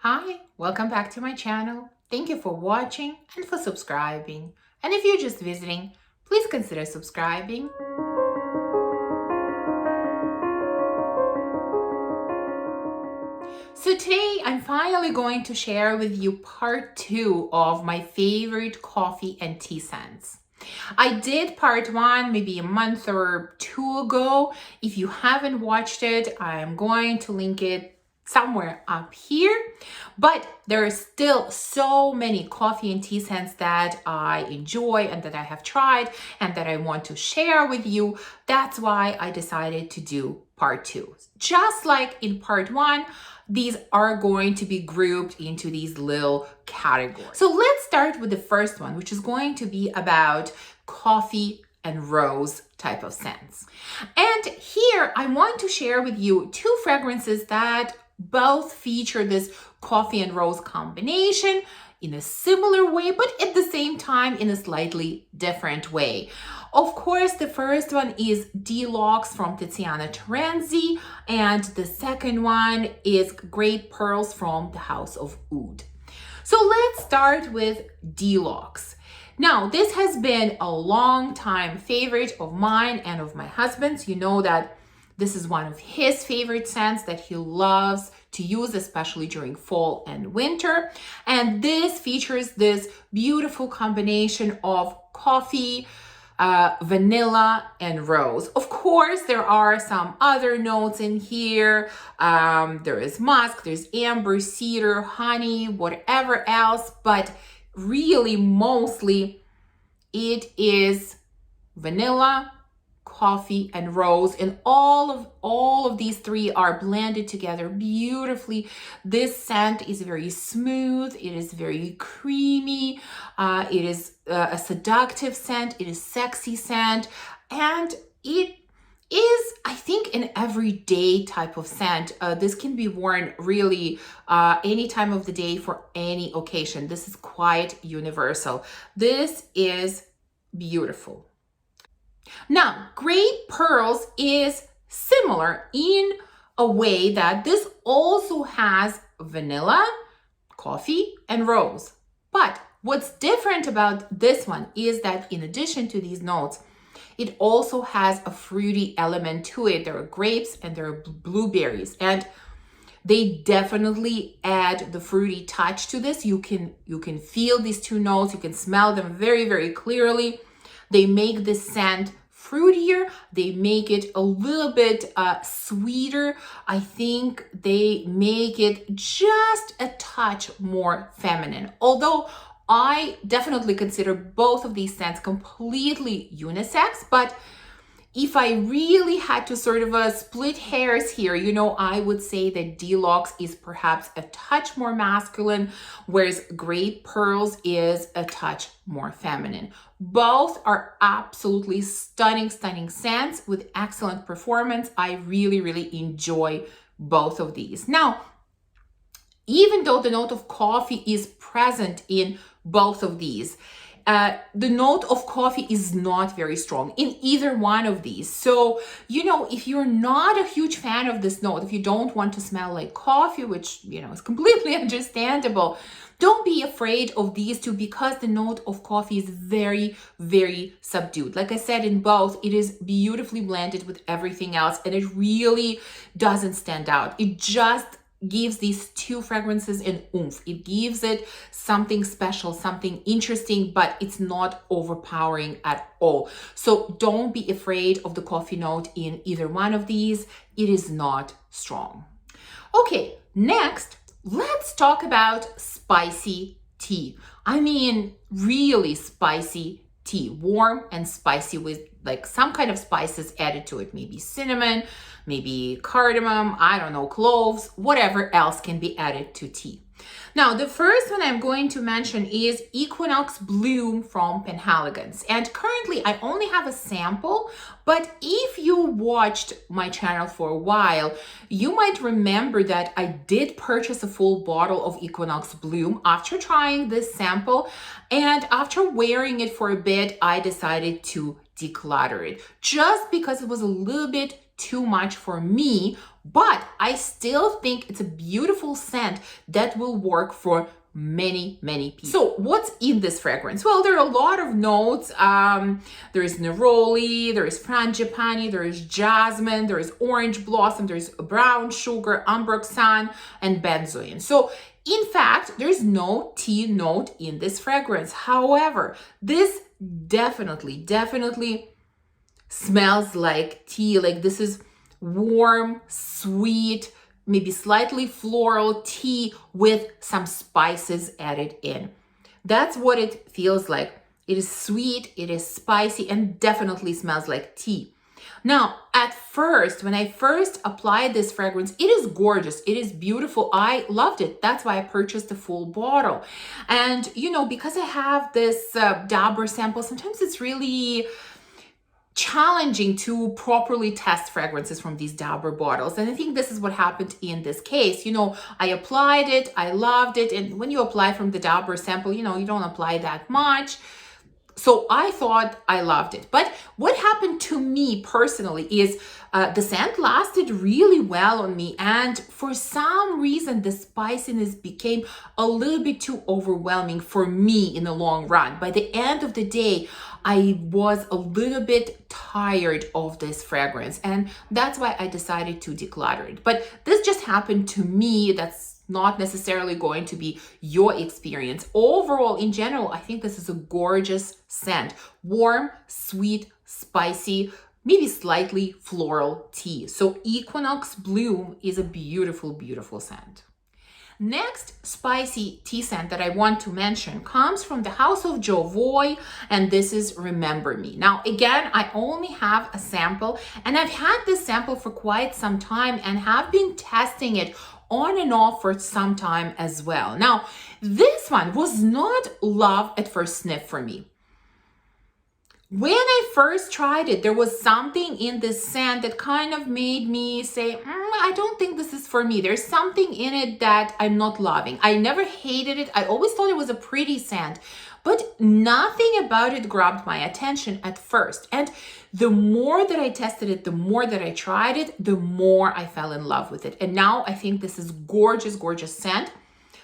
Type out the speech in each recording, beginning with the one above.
Hi, welcome back to my channel. Thank you for watching and for subscribing. And if you're just visiting, please consider subscribing. So today I'm finally going to share with you part 2 of my favorite coffee and tea scents. I did part 1 maybe a month or 2 ago. If you haven't watched it, I'm going to link it somewhere up here. But there are still so many coffee and tea scents that I enjoy and that I have tried and that I want to share with you. That's why I decided to do part 2. Just like in part 1, these are going to be grouped into these little categories. So let's start with the first one, which is going to be about coffee and rose type of scents. And here I want to share with you 2 fragrances that both feature this coffee and rose combination in a similar way, but at the same time in a slightly different way. Of course, the first one is Delox from Tatiana Deluxe, and the second one is Grape Pearls from the House of Oud. So let's start with Delox. Now, this has been a long time favorite of mine and of my husband's. You know that this is one of his favorite scents that he loves to use, especially during fall and winter. And this features this beautiful combination of coffee, vanilla, and rose. Of course, there are some other notes in here. There is musk, there's amber, cedar, honey, whatever else, but really mostly it is vanilla, coffee, and rose, and all of these 3 are blended together beautifully. This scent is very smooth, it is very creamy, it is a seductive scent, it is sexy scent, and it is, I think, an everyday type of scent. This can be worn really any time of the day for any occasion. This is quite universal. This is beautiful. Now, Grape Pearls is similar in a way that this also has vanilla, coffee, and rose. But what's different about this one is that in addition to these notes, it also has a fruity element to it. There are grapes and there are blueberries, and they definitely add the fruity touch to this. You can feel these 2 notes. You can smell them very, very clearly. They make this scent fruitier. They make it a little bit sweeter. I think they make it just a touch more feminine. Although I definitely consider both of these scents completely unisex, but if I really had to sort of split hairs here, I would say that Delox is perhaps a touch more masculine, whereas Grape Pearls is a touch more feminine. Both are absolutely stunning scents with excellent performance. I really, really enjoy both of these. Now, even though the note of coffee is present in both of these, the note of coffee is not very strong in either one of these. So, if you're not a huge fan of this note, if you don't want to smell like coffee, which, is completely understandable, don't be afraid of these 2 because the note of coffee is very, very subdued. Like I said, in both, it is beautifully blended with everything else, and it really doesn't stand out. It just gives these 2 fragrances an oomph. It gives it something special, something interesting, but it's not overpowering at all. So don't be afraid of the coffee note in either one of these. It is not strong. Okay, next, let's talk about spicy tea. I mean, really spicy tea, warm and spicy with like some kind of spices added to it, maybe cinnamon, maybe cardamom, I don't know, cloves, whatever else can be added to tea. Now, the first one I'm going to mention is Equinox Bloom from Penhaligon. And currently I only have a sample, but if you watched my channel for a while, you might remember that I did purchase a full bottle of Equinox Bloom after trying this sample. And after wearing it for a bit, I decided to declutter it just because it was a little bit too much for me but I still think it's a beautiful scent that will work for many people. So what's in this fragrance? Well, there are a lot of notes. There is neroli, there is frangipani, there is jasmine, there is orange blossom, there is brown sugar, ambroxan, and benzoin. So in fact, there's no tea note in this fragrance. However, this definitely smells like tea. Like this is warm, sweet, maybe slightly floral tea with some spices added in. That's what it feels like. It is sweet, it is spicy, and definitely smells like tea. Now, at first, when I first applied this fragrance, it is gorgeous. It is beautiful. I loved it. That's why I purchased the full bottle. And, you know, because I have this dabber sample, sometimes it's really challenging to properly test fragrances from these dabber bottles. And I think this is what happened in this case. You know, I applied it, I loved it. And when you apply from the dabber sample, you know, you don't apply that much. So I thought I loved it. But what happened to me personally is the scent lasted really well on me. And for some reason, the spiciness became a little bit too overwhelming for me in the long run. By the end of the day, I was a little bit tired of this fragrance. And that's why I decided to declutter it. But this just happened to me. That's not necessarily going to be your experience. Overall, in general, I think this is a gorgeous scent. Warm, sweet, spicy, maybe slightly floral tea. So Equinox Bloom is a beautiful scent. Next spicy tea scent that I want to mention comes from the House of Jovoy, and this is Remember Me. Now, again, I only have a sample, and I've had this sample for quite some time and have been testing it on and off for some time as well. Now, this one was not love at first sniff for me. When I first tried it, there was something in this scent that kind of made me say, I don't think this is for me. There's something in it that I'm not loving. I never hated it. I always thought it was a pretty scent, but nothing about it grabbed my attention at first. And the more that I tested it, the more that I tried it, the more I fell in love with it. And now I think this is gorgeous scent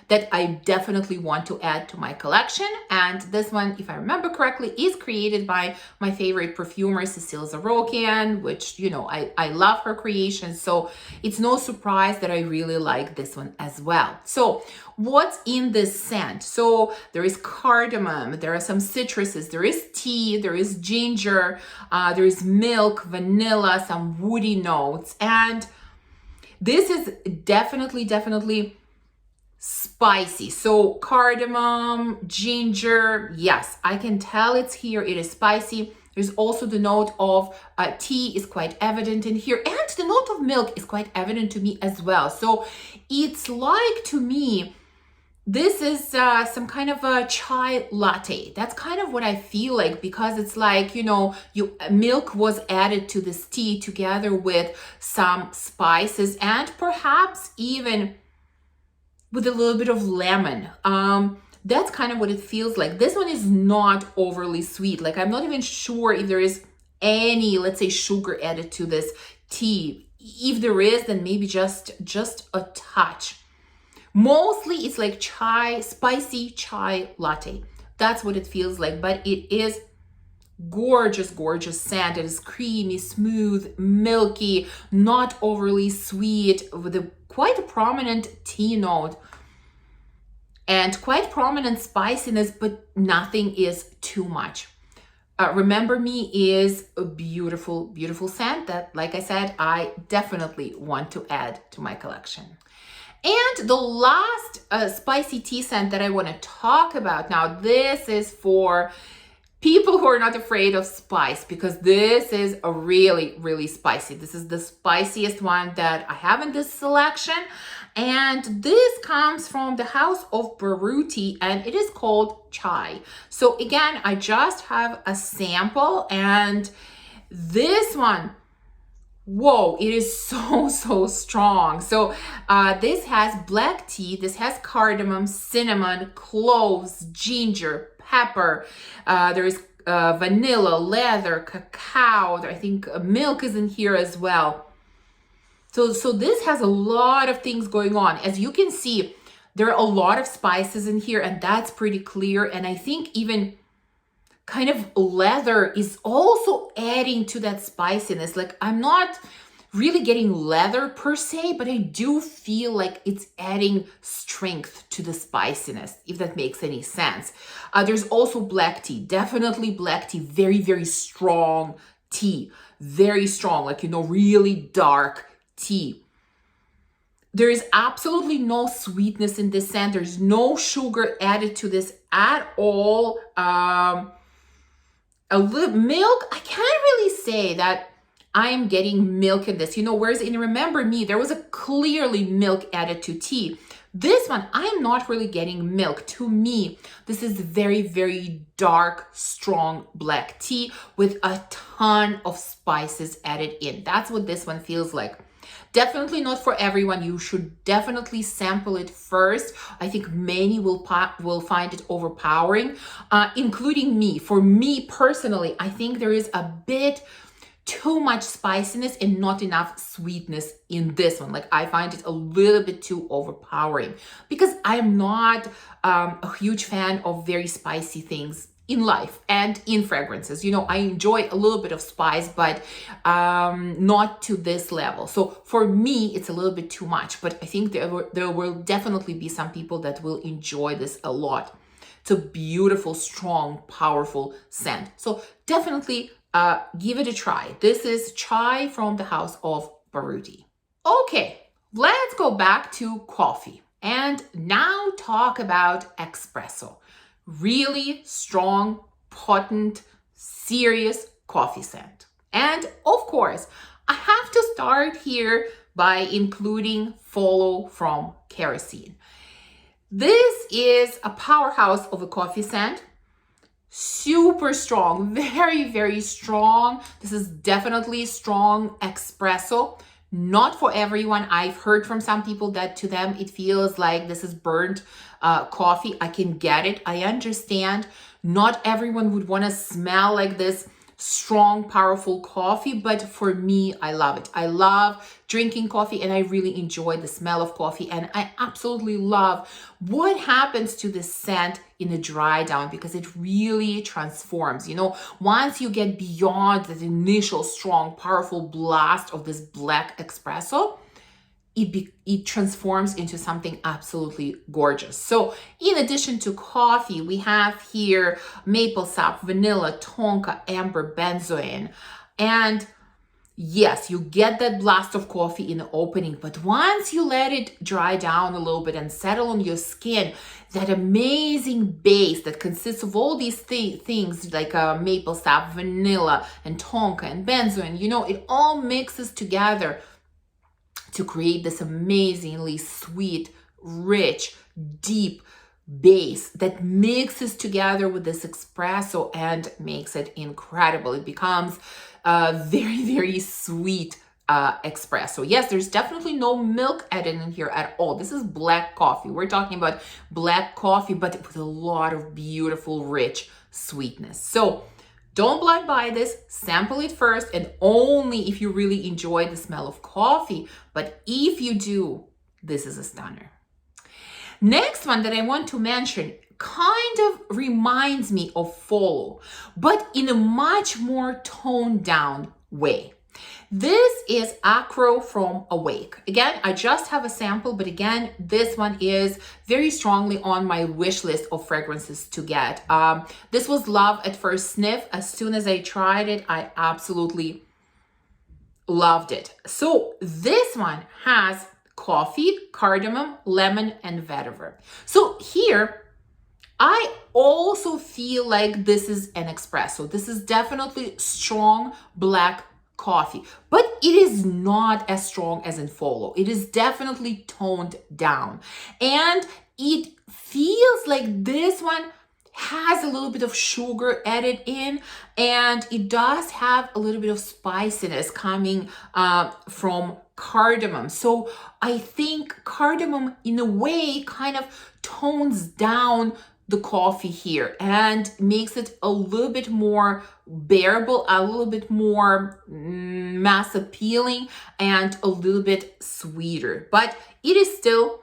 that I definitely want to add to my collection. And this one, if I remember correctly, is created by my favorite perfumer, Cecile Zarokian, which, you know, I love her creations. So it's no surprise that I really like this one as well. So what's in this scent? So there is cardamom, there are some citruses, there is tea, there is ginger, there is milk, vanilla, some woody notes. And this is definitely spicy. So cardamom, ginger, yes, I can tell it's here. It is spicy. There's also the note of tea is quite evident in here, and the note of milk is quite evident to me as well. So it's like, to me, this is some kind of a chai latte. That's kind of what I feel like, because it's like, you know, milk was added to this tea together with some spices and perhaps even with a little bit of lemon. That's kind of what it feels like. This one is not overly sweet. Like, I'm not even sure if there is any, let's say, sugar added to this tea. If there is, then maybe just a touch. Mostly it's like chai, spicy chai latte. That's what it feels like, but it is gorgeous scent. It is creamy, smooth, milky, not overly sweet, with a quite prominent tea note and quite prominent spiciness, but nothing is too much. Remember Me is a beautiful scent that, like I said, I definitely want to add to my collection. And the last spicy tea scent that I want to talk about now, this is for people who are not afraid of spice, because this is a really spicy. This is the spiciest one that I have in this selection. And this comes from the House of Baruti, and it is called Chai. So again, I just have a sample, and this one, whoa, it is so strong. So this has black tea, this has cardamom, cinnamon, cloves, ginger, pepper, there is vanilla, leather, cacao, I think milk is in here as well. So this has a lot of things going on. As you can see, there are a lot of spices in here, and that's pretty clear. And I think even kind of leather is also adding to that spiciness. Like, I'm not really getting leather per se, but I do feel like it's adding strength to the spiciness, if that makes any sense. There's also black tea, definitely black tea, very, very strong tea, very strong, like, you know, really dark tea. There is absolutely no sweetness in this scent. There's no sugar added to this at all. A little milk, I can't really say that I am getting milk in this, you know, whereas in Remember Me, there was a clearly milk added to tea. This one, I am not really getting milk. To me, this is very, very dark, strong black tea with a ton of spices added in. That's what this one feels like. Definitely not for everyone. You should definitely sample it first. I think many will find it overpowering, including me. For me personally, I think there is a bit too much spiciness and not enough sweetness in this one. Like, I find it a little bit too overpowering because I'm not a huge fan of very spicy things in life and in fragrances. You know, I enjoy a little bit of spice, but not to this level. So for me, it's a little bit too much, but I think there will definitely be some people that will enjoy this a lot. It's a beautiful, strong, powerful scent. So definitely give it a try. This is Chai from the House of Baruti. Okay, let's go back to coffee and now talk about Expresso. Really strong, potent, serious coffee scent. And of course, I have to start here by including Follow from Kerosene. This is a powerhouse of a coffee scent. Super strong, very, very strong. This is definitely strong espresso. Not for everyone. I've heard from some people that to them it feels like this is burnt coffee. I can get it. I understand. Not everyone would want to smell like this strong, powerful coffee, but for me, I love it. I love drinking coffee and I really enjoy the smell of coffee, and I absolutely love what happens to this scent in the dry down because it really transforms. You know, once you get beyond that initial strong, powerful blast of this black espresso, it transforms into something absolutely gorgeous. So in addition to coffee, we have here maple sap, vanilla, tonka, amber, benzoin. And yes, you get that blast of coffee in the opening, but once you let it dry down a little bit and settle on your skin, that amazing base that consists of all these things like maple sap, vanilla, and tonka, and benzoin, you know, it all mixes together to create this amazingly sweet, rich, deep base that mixes together with this espresso and makes it incredible. It becomes a very, very sweet espresso. Yes, there's definitely no milk added in here at all. This is black coffee. We're talking about black coffee, but with a lot of beautiful, rich sweetness. So don't blind buy this, sample it first, and only if you really enjoy the smell of coffee. But if you do, this is a stunner. Next one that I want to mention kind of reminds me of Follow, but in a much more toned down way. This is Akro from Awake. Again, I just have a sample, but again, this one is very strongly on my wish list of fragrances to get. This was love at first sniff. As soon as I tried it, I absolutely loved it. So this one has coffee, cardamom, lemon, and vetiver. So here, I also feel like this is an espresso. This is definitely strong black coffee, but it is not as strong as in Follow. It is definitely toned down, and it feels like this one has a little bit of sugar added in, and it does have a little bit of spiciness coming from cardamom. So I think cardamom in a way kind of tones down the coffee here and makes it a little bit more bearable, a little bit more mass appealing, and a little bit sweeter. But it is still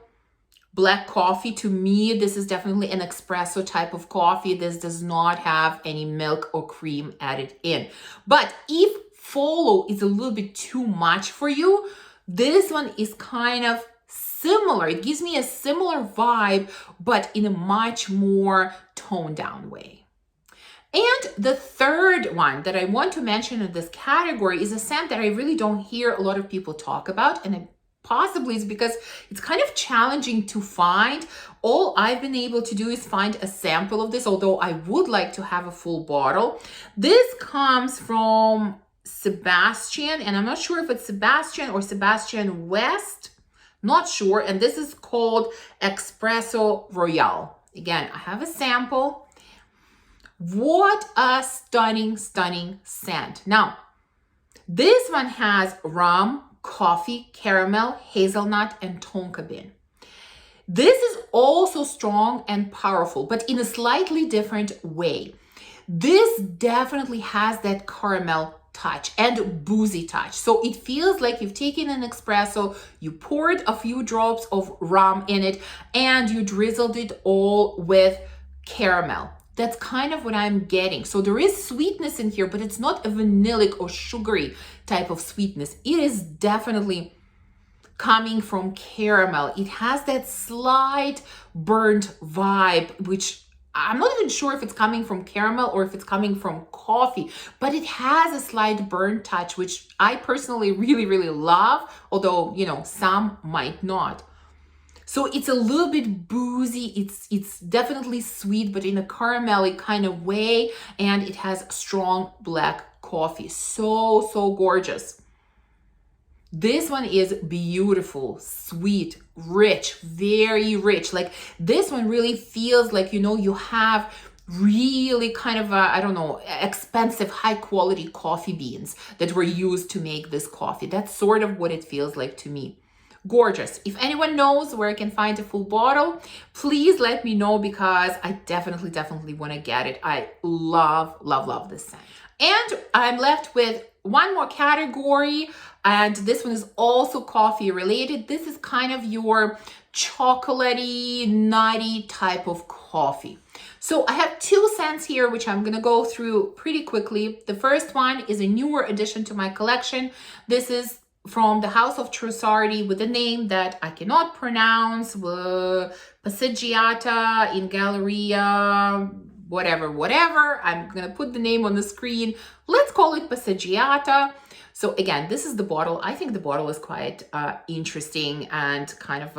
black coffee. To me, this is definitely an espresso type of coffee. This does not have any milk or cream added in. But if Follow is a little bit too much for you, this one is kind of similar. It gives me a similar vibe, but in a much more toned down way. And the third one that I want to mention in this category is a scent that I really don't hear a lot of people talk about, and it possibly is because it's kind of challenging to find. All I've been able to do is find a sample of this, although I would like to have a full bottle. This comes from Sebastian, and I'm not sure if it's Sebastian or Sebastian West, not sure. And this is called Espresso Royale. Again, I have a sample. What a stunning, stunning scent. Now, this one has rum, coffee, caramel, hazelnut, and tonka bean. This is also strong and powerful, but in a slightly different way. This definitely has that caramel touch and boozy touch. So it feels like you've taken an espresso, you poured a few drops of rum in it, and you drizzled it all with caramel. That's kind of what I'm getting. So there is sweetness in here, but it's not a vanillic or sugary type of sweetness. It is definitely coming from caramel. It has that slight burnt vibe, which I'm not even sure if it's coming from caramel or if it's coming from coffee, but it has a slight burnt touch, which I personally really, really love, although, you know, some might not. So it's a little bit boozy. It's definitely sweet, but in a caramelly kind of way, and it has strong black coffee. So, so gorgeous. This one is beautiful, sweet, rich, very rich. Like this one really feels like, you know, you have really kind of, I don't know, expensive, high quality coffee beans that were used to make this coffee. That's sort of what it feels like to me. Gorgeous. If anyone knows where I can find a full bottle, please let me know, because I definitely want to get it. I love, love, love this scent. And I'm left with one more category, and this one is also coffee related. This is kind of your chocolatey, nutty type of coffee. So I have two scents here, which I'm gonna go through pretty quickly. The first one is a newer addition to my collection. This is from the House of Trussardi with a name that I cannot pronounce, Passeggiata in Galleria, whatever. I'm gonna put the name on the screen. Let's call it Passagiata. So again, this is the bottle. I think the bottle is quite interesting and kind of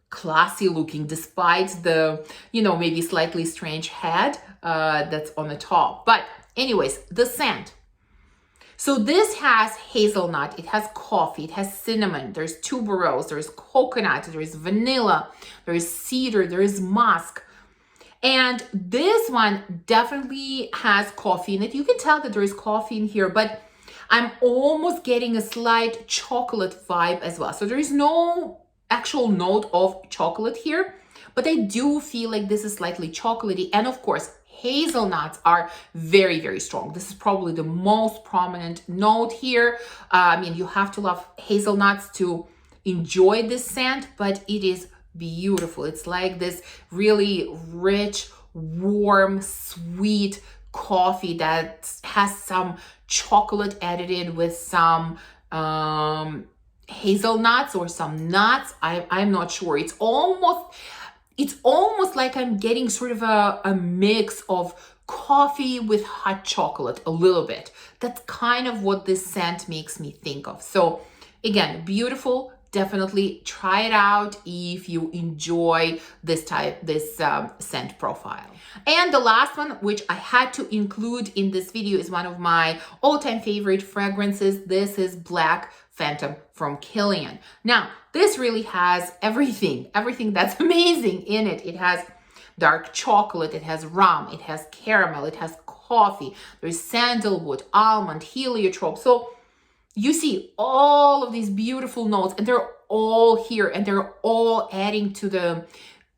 classy looking, despite the, you know, maybe slightly strange head that's on the top. But anyways, the scent. So this has hazelnut, it has coffee, it has cinnamon, there's tuberose, there's coconut, there's vanilla, there's cedar, there's musk. And this one definitely has coffee in it. You can tell that there is coffee in here, but I'm almost getting a slight chocolate vibe as well. So there is no actual note of chocolate here, but I do feel like this is slightly chocolatey. And of course, hazelnuts are very, very strong. This is probably the most prominent note here. I mean, you have to love hazelnuts to enjoy this scent, but it is beautiful. It's like this really rich, warm, sweet coffee that has some chocolate added in with some hazelnuts or some nuts. I'm not sure. It's almost like I'm getting sort of a mix of coffee with hot chocolate a little bit. That's kind of what this scent makes me think of. So again, beautiful. Definitely try it out if you enjoy this scent profile. And the last one, which I had to include in this video, is one of my all-time favorite fragrances. This is Black Phantom from Kilian. Now, this really has everything that's amazing in it. It has dark chocolate, it has rum, it has caramel, it has coffee, there's sandalwood, almond, heliotrope. So you see all of these beautiful notes, and they're all here, and they're all adding to the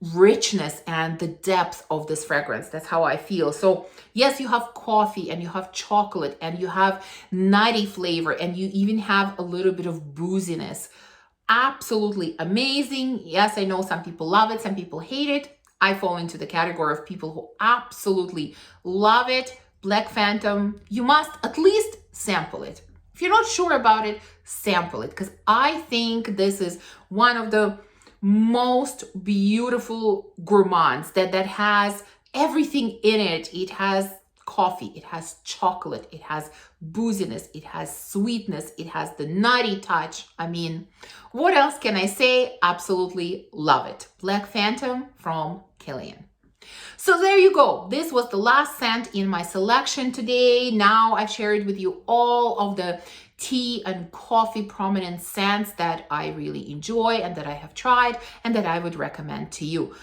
richness and the depth of this fragrance. That's how I feel. So yes, you have coffee and you have chocolate and you have nutty flavor and you even have a little bit of booziness. Absolutely amazing. Yes, I know some people love it, some people hate it. I fall into the category of people who absolutely love it. Black Phantom, you must at least sample it. If you're not sure about it, sample it, because I think this is one of the most beautiful gourmands that has everything in it. It has coffee, it has chocolate, it has booziness, it has sweetness, it has the nutty touch. I mean, what else can I say? Absolutely love it. Black Phantom from Kilian. So there you go. This was the last scent in my selection today. Now I've shared with you all of the tea and coffee prominent scents that I really enjoy and that I have tried and that I would recommend to you.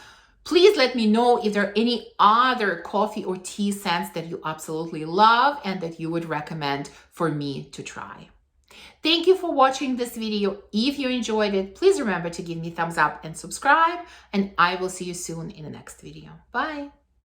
Please let me know if there are any other coffee or tea scents that you absolutely love and that you would recommend for me to try. Thank you for watching this video. If you enjoyed it, please remember to give me a thumbs up and subscribe, and I will see you soon in the next video. Bye.